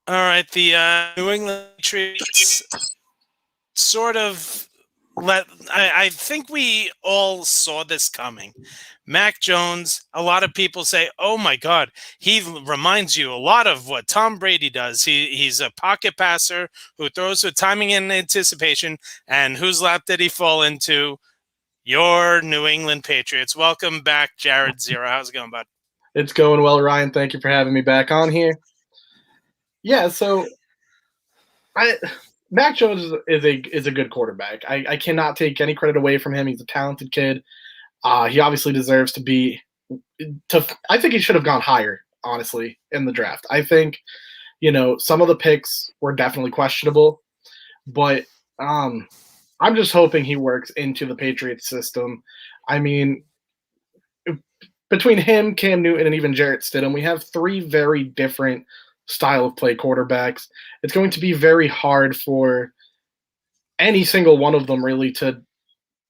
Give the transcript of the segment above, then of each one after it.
All right, the New England Patriots sort of let. I think we all saw this coming. Mac Jones. A lot of people say, "Oh my God, he reminds you a lot of what Tom Brady does. He's a pocket passer who throws with timing and anticipation." And whose lap did he fall into? Your New England Patriots. Welcome back, Jared Zero. How's it going, bud? It's going well, Ryan. Thank you for having me back on here. Yeah, so I Mac Jones is a good quarterback. I cannot take any credit away from him. He's a talented kid. He obviously deserves to be. I think he should have gone higher, honestly, in the draft. I think some of the picks were definitely questionable, but um, I'm just hoping he works into the Patriots system. I mean, between him, Cam Newton, and even Jarrett Stidham, we have three very different style of play quarterbacks. It's going to be very hard for any single one of them really to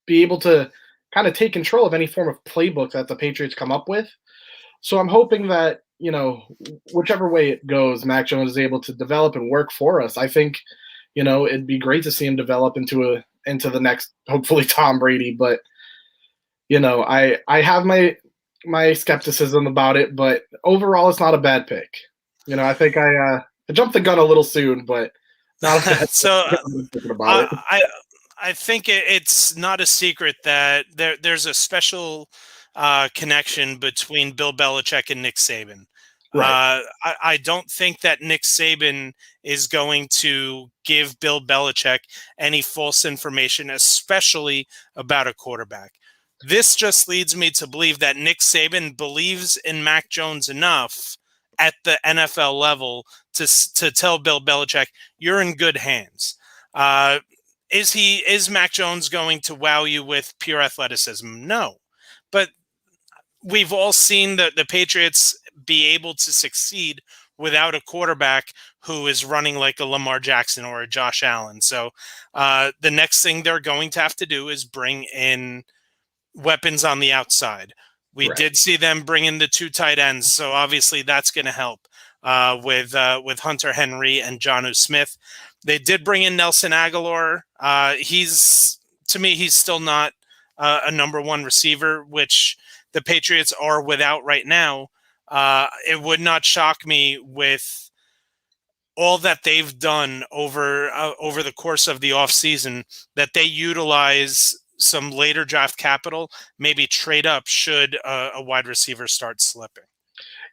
be able to kind of take control of any form of playbook that the Patriots come up with. So I'm hoping that, whichever way it goes, Mac Jones is able to develop and work for us. I think, it'd be great to see him develop into the next, hopefully, Tom Brady. But I have my skepticism about it, but overall, it's not a bad pick. I think I jumped the gun a little soon, but not a bad so pick. I'm thinking about I it. I I think it's not a secret that there's a special connection between Bill Belichick and Nick Saban. Right. I don't think that Nick Saban is going to give Bill Belichick any false information, especially about a quarterback. This just leads me to believe that Nick Saban believes in Mac Jones enough at the NFL level to tell Bill Belichick, "You're in good hands." Uh, is Mac Jones going to wow you with pure athleticism? No, but we've all seen the Patriots be able to succeed without a quarterback who is running like a Lamar Jackson or a Josh Allen. So the next thing they're going to have to do is bring in weapons on the outside. We Right. did see them bring in the two tight ends, so obviously that's going to help with Hunter Henry and Jonnu Smith. They did bring in Nelson Aguilar. He's to me, he's still not a number one receiver, which the Patriots are without right now. It would not shock me with all that they've done over the course of the offseason that they utilize some later draft capital, maybe trade up should a wide receiver start slipping.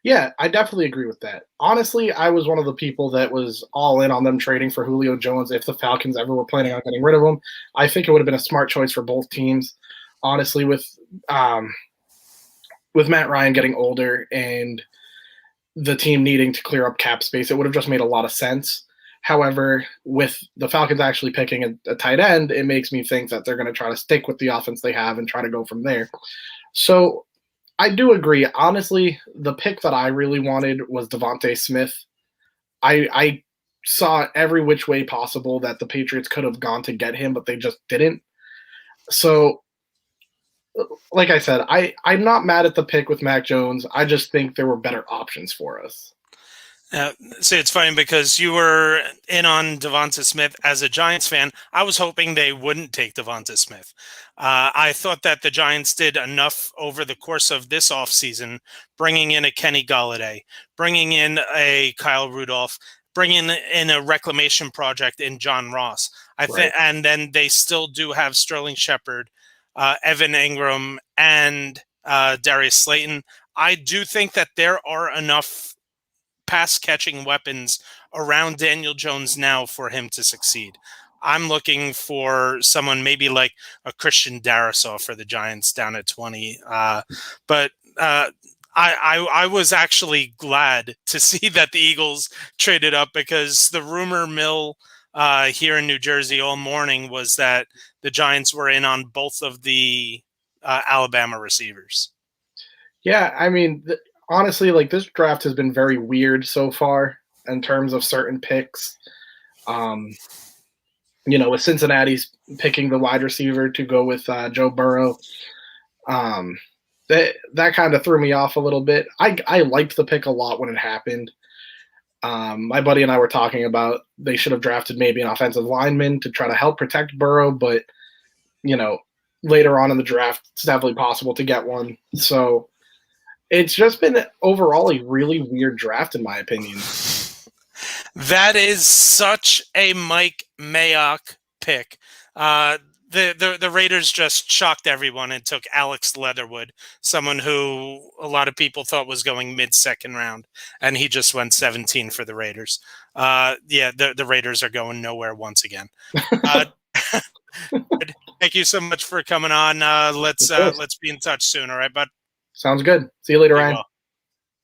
Yeah, I definitely agree with that. Honestly, I was one of the people that was all in on them trading for Julio Jones if the Falcons ever were planning on getting rid of him. I think it would have been a smart choice for both teams. Honestly, um, with Matt Ryan getting older and the team needing to clear up cap space, it would have just made a lot of sense. However, with the Falcons actually picking a tight end, it makes me think that they're going to try to stick with the offense they have and try to go from there. So I do agree. Honestly, the pick that I really wanted was Devontae Smith. I saw every which way possible that the Patriots could have gone to get him, but they just didn't. So, like I said, I'm not mad at the pick with Mac Jones. I just think there were better options for us. Uh, so it's funny because you were in on Devonta Smith as a Giants fan. I was hoping they wouldn't take Devonta Smith. I thought that the Giants did enough over the course of this offseason, bringing in a Kenny Galladay, bringing in a Kyle Rudolph, bringing in a reclamation project in John Ross. I Right. think, and then they still do have Sterling Shepard, Evan Ingram, and Darius Slayton. I do think that there are enough pass catching weapons around Daniel Jones now for him to succeed. I'm looking for someone maybe like a Christian Darrisaw for the Giants down at 20. But I was actually glad to see that the Eagles traded up because the rumor mill here in New Jersey all morning was that the Giants were in on both of the Alabama receivers. Yeah, I mean, honestly, like this draft has been very weird so far in terms of certain picks. Um, with Cincinnati's picking the wide receiver to go with Joe Burrow, um, that kind of threw me off a little bit. I liked the pick a lot when it happened. My buddy and I were talking about they should have drafted maybe an offensive lineman to try to help protect Burrow, but you know, later on in the draft, it's definitely possible to get one. So it's just been overall a really weird draft, in my opinion. That is such a Mike Mayock pick. The Raiders just shocked everyone and took Alex Leatherwood, someone who a lot of people thought was going mid-second round, and he just went 17 for the Raiders. Yeah, the Raiders are going nowhere once again. Thank you so much for coming on. Let's be in touch soon. All right, bud. Sounds good. See you later, Be Ryan. well.